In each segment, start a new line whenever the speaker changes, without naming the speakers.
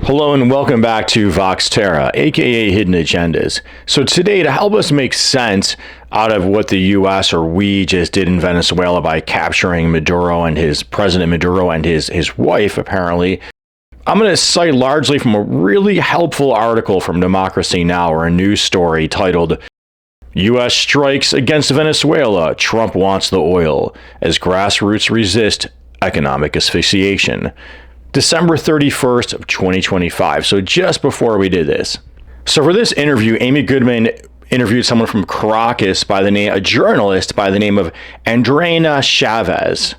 Hello and welcome back to Vox Terra, aka Hidden Agendas. So today, to help us make sense out of what the US or we just did in Venezuela by capturing President Maduro and his wife, apparently, I'm going to cite largely from a really helpful article from Democracy Now! Or a news story titled, US Strikes Against Venezuela, Trump Wants the Oil, as Grassroots Resist Economic Asphyxiation. December 31st of 2025, so just before we did this. So for this interview, Amy Goodman interviewed someone from Caracas a journalist by the name of Andreina Chavez.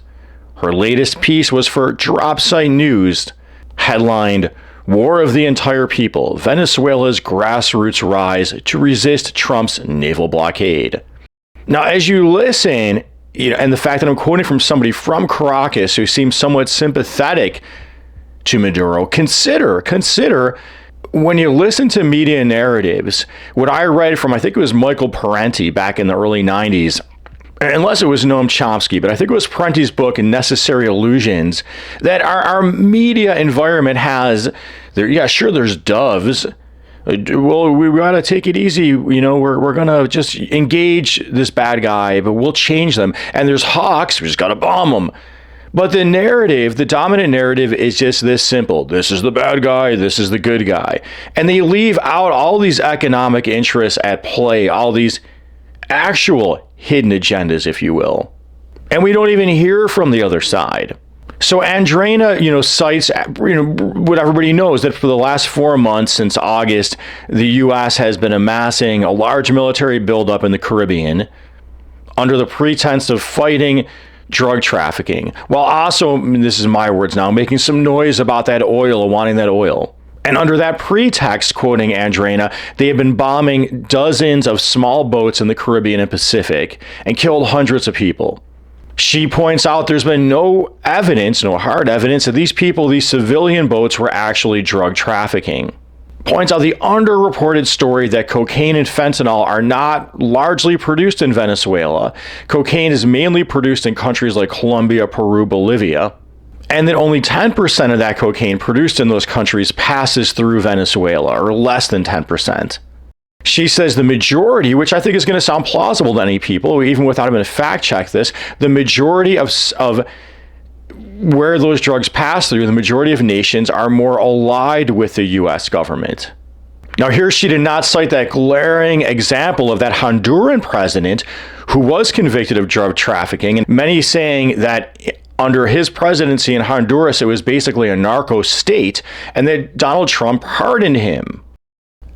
Her latest piece was for Dropsite News, headlined, War of the Entire People, Venezuela's Grassroots Rise to Resist Trump's Naval Blockade. Now, as you listen, and the fact that I'm quoting from somebody from Caracas who seems somewhat sympathetic to Maduro, consider when you listen to media narratives, what I read from, I think it was Michael Parenti back in the early 90s, unless it was Noam Chomsky, but I think it was Parenti's book, Necessary Illusions, that our media environment has, there's doves. Well, we got to take it easy. We're going to just engage this bad guy, but we'll change them. And there's hawks, we just got to bomb them. But the dominant narrative is just this simple. This is the bad guy, this is the good guy. And they leave out all these economic interests at play, all these actual hidden agendas, if you will. And we don't even hear from the other side. So Andreina, cites, what everybody knows, that for the last 4 months since August, the U.S. has been amassing a large military buildup in the Caribbean under the pretense of fighting drug trafficking, while also, this is my words now, making some noise about that oil, wanting that oil. And under that pretext, quoting Andreina, they have been bombing dozens of small boats in the Caribbean and Pacific and killed hundreds of people. She points out there's been no hard evidence that these civilian boats were actually drug trafficking. Points out the underreported story that cocaine and fentanyl are not largely produced in Venezuela. Cocaine is mainly produced in countries like Colombia, Peru, Bolivia, and that only 10% of that cocaine produced in those countries passes through Venezuela, or less than 10%. She says the majority, which I think is going to sound plausible to any people, even without having to fact check this, the majority of where those drugs pass through, the majority of nations are more allied with the U.S. government. Now, here she did not cite that glaring example of that Honduran president who was convicted of drug trafficking, and many saying that under his presidency in Honduras, it was basically a narco state, and that Donald Trump pardoned him.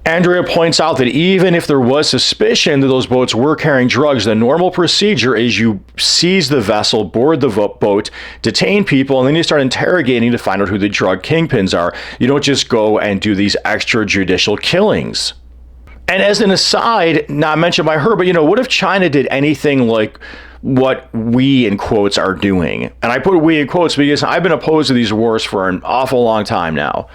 Andrea points out that even if there was suspicion that those boats were carrying drugs, the normal procedure is you seize the vessel, board the boat, detain people, and then you start interrogating to find out who the drug kingpins are. You don't just go and do these extrajudicial killings. And as an aside, not mentioned by her, but what if China did anything like what we, in quotes, are doing? And I put we in quotes because I've been opposed to these wars for an awful long time now.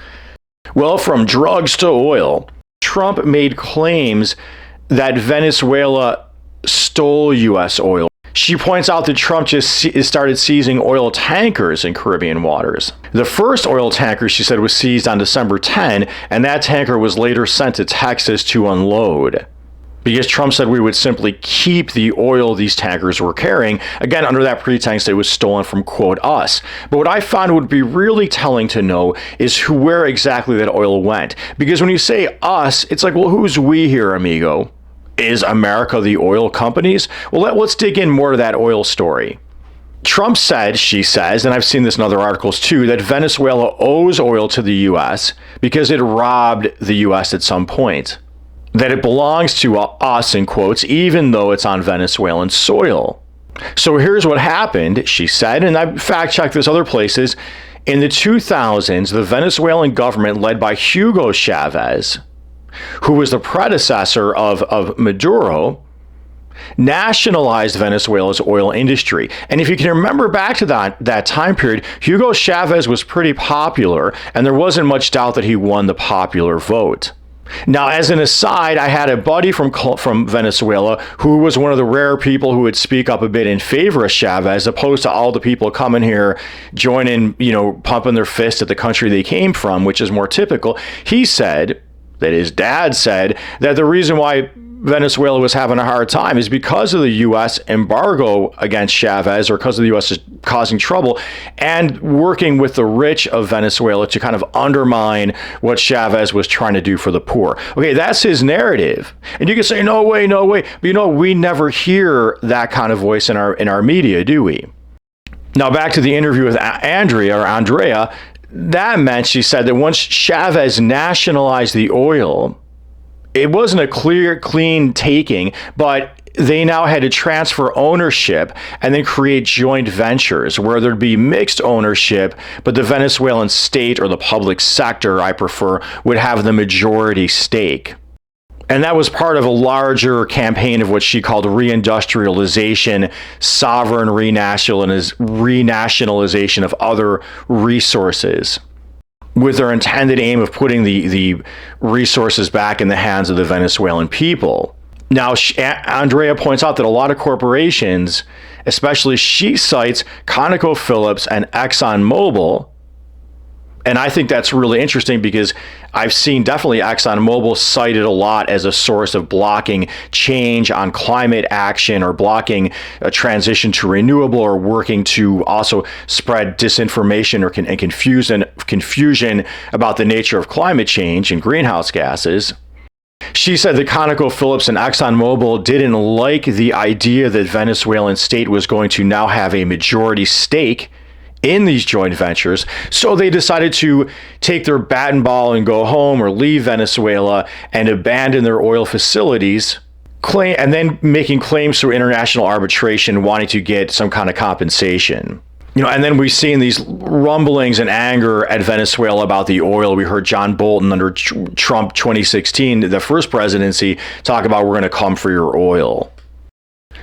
Well, from drugs to oil, Trump made claims that Venezuela stole U.S. oil. She points out that Trump just started seizing oil tankers in Caribbean waters. The first oil tanker, she said, was seized on December 10, and that tanker was later sent to Texas to unload, because Trump said we would simply keep the oil these tankers were carrying, again, under that pretext it was stolen from, quote, us. But what I found would be really telling to know is where exactly that oil went. Because when you say us, it's like, well, who's we here, amigo? Is America the oil companies? Well, let's dig in more to that oil story. Trump said, she says, and I've seen this in other articles too, that Venezuela owes oil to the U.S. because it robbed the U.S. at some point. That it belongs to us, in quotes, even though it's on Venezuelan soil. So here's what happened, she said, and I've fact-checked this other places. In the 2000s, the Venezuelan government, led by Hugo Chavez, who was the predecessor of Maduro, nationalized Venezuela's oil industry. And if you can remember back to that time period, Hugo Chavez was pretty popular, and there wasn't much doubt that he won the popular vote. Now, as an aside, I had a buddy from Venezuela who was one of the rare people who would speak up a bit in favor of Chavez, opposed to all the people coming here, joining, pumping their fist at the country they came from, which is more typical. He said that his dad said that the reason why Venezuela was having a hard time is because of the U.S. embargo against Chavez, or because of the U.S. causing trouble and working with the rich of Venezuela to kind of undermine what Chavez was trying to do for the poor. Okay, that's his narrative. And you can say, no way, no way. But we never hear that kind of voice in our media, do we? Now, back to the interview with Andrea, that meant, she said, that once Chavez nationalized the oil, it wasn't a clean taking, but they now had to transfer ownership and then create joint ventures where there'd be mixed ownership, but the Venezuelan state, or the public sector, I prefer, would have the majority stake. And that was part of a larger campaign of what she called reindustrialization, sovereign renationalization of other resources, with their intended aim of putting the resources back in the hands of the Venezuelan people. Now, Andrea points out that a lot of corporations, especially she cites ConocoPhillips and ExxonMobil, and I think that's really interesting because I've seen definitely ExxonMobil cited a lot as a source of blocking change on climate action, or blocking a transition to renewable, or working to also spread disinformation and confusion about the nature of climate change and greenhouse gases. She said that ConocoPhillips and ExxonMobil didn't like the idea that Venezuelan state was going to now have a majority stake in these joint ventures, so they decided to take their bat and ball and go home, or leave Venezuela and abandon their oil facilities, and then making claims through international arbitration, wanting to get some kind of compensation. And then we've seen these rumblings and anger at Venezuela about the oil. We heard John Bolton under Trump 2016, the first presidency, talk about, we're going to come for your oil.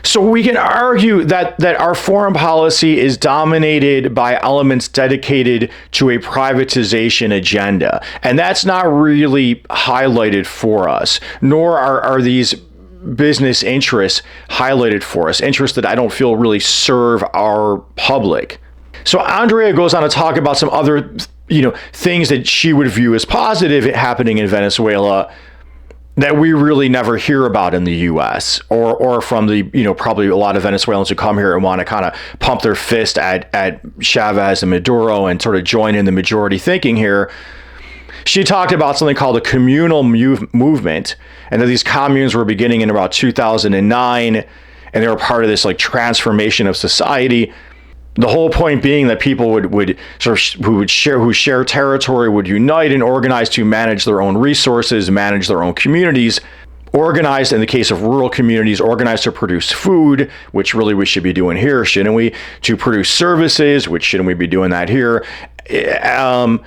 So we can argue that our foreign policy is dominated by elements dedicated to a privatization agenda. And that's not really highlighted for us, nor are these business interests highlighted for us, interests that I don't feel really serve our public. So Andrea goes on to talk about some other, things that she would view as positive happening in Venezuela that we really never hear about in the U.S. or from the, probably a lot of Venezuelans who come here and want to kind of pump their fist at Chavez and Maduro and sort of join in the majority thinking here. She talked about something called a communal movement, and that these communes were beginning in about 2009, and they were part of this transformation of society. The whole point being that people who share territory would unite and organize to manage their own resources, manage their own communities, organized in the case of rural communities, organized to produce food, which really we should be doing here, shouldn't we? To produce services, which shouldn't we be doing that here? And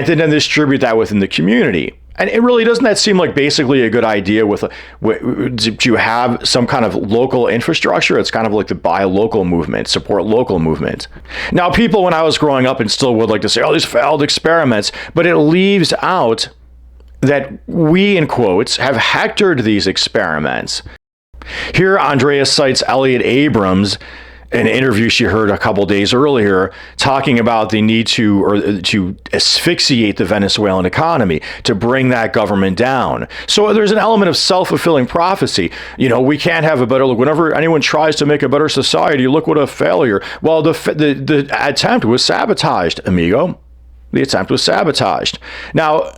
to then distribute that within the community. And it really doesn't that seem like basically a good idea to have some kind of local infrastructure? It's kind of like the buy local movement, support local movement. Now, people when I was growing up and still would like to say, these failed experiments, but it leaves out that we, in quotes, have hectored these experiments. Here, Andrea cites Elliot Abrams, an interview she heard a couple days earlier, talking about the need to asphyxiate the Venezuelan economy, to bring that government down. So there's an element of self-fulfilling prophecy. We can't have a better look. Whenever anyone tries to make a better society, look what a failure. Well, the attempt was sabotaged, amigo. The attempt was sabotaged. Now,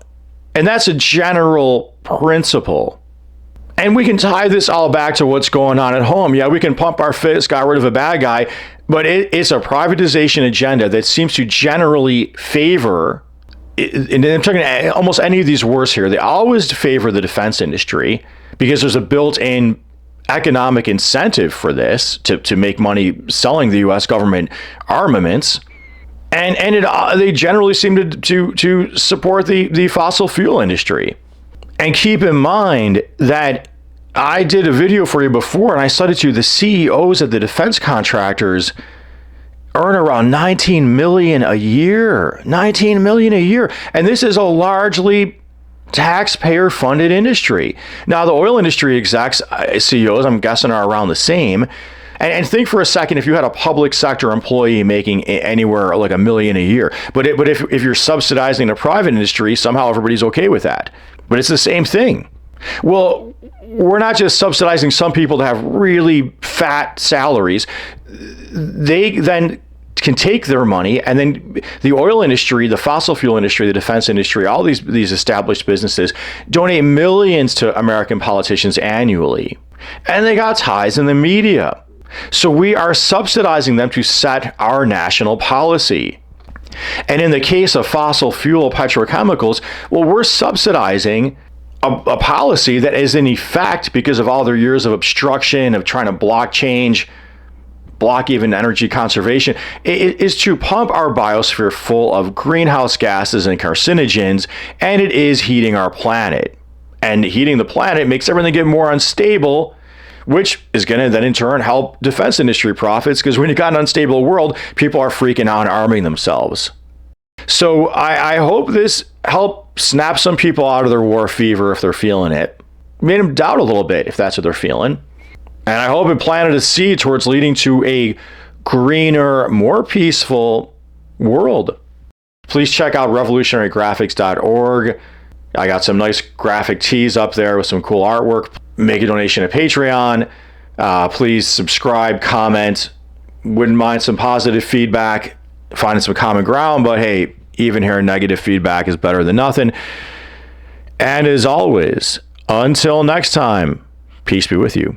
and that's a general principle. And we can tie this all back to what's going on at home. Yeah, we can pump our fist, got rid of a bad guy, but it's a privatization agenda that seems to generally favor, and I'm talking almost any of these wars here, they always favor the defense industry because there's a built-in economic incentive for this to make money selling the U.S. government armaments. And they generally seem to support the fossil fuel industry. And keep in mind that I did a video for you before, and I cited to you the CEOs of the defense contractors earn around $19 million a year. $19 million a year. And this is a largely taxpayer-funded industry. Now, the oil industry execs, CEOs, I'm guessing, are around the same. And think for a second, if you had a public sector employee making anywhere like $1 million a year, but if you're subsidizing the private industry, somehow everybody's okay with that. But it's the same thing. Well, we're not just subsidizing some people to have really fat salaries. They then can take their money, and then the oil industry, the fossil fuel industry, the defense industry, all these established businesses donate millions to American politicians annually. And they got ties in the media. So we are subsidizing them to set our national policy. And in the case of fossil fuel petrochemicals, well, we're subsidizing a policy that is in effect because of all their years of obstruction, of trying to block change, block even energy conservation. It is to pump our biosphere full of greenhouse gases and carcinogens, and it is heating our planet. And heating the planet makes everything get more unstable, which is going to then in turn help defense industry profits, because when you've got an unstable world, people are freaking out and arming themselves. So I hope this helped snap some people out of their war fever if they're feeling it. Made them doubt a little bit if that's what they're feeling. And I hope it planted a seed towards leading to a greener, more peaceful world. Please check out revolutionarygraphics.org. I got some nice graphic tees up there with some cool artwork. Make a donation at Patreon. Please subscribe, comment. Wouldn't mind some positive feedback, finding some common ground, but hey, even hearing negative feedback is better than nothing. And as always, until next time, peace be with you.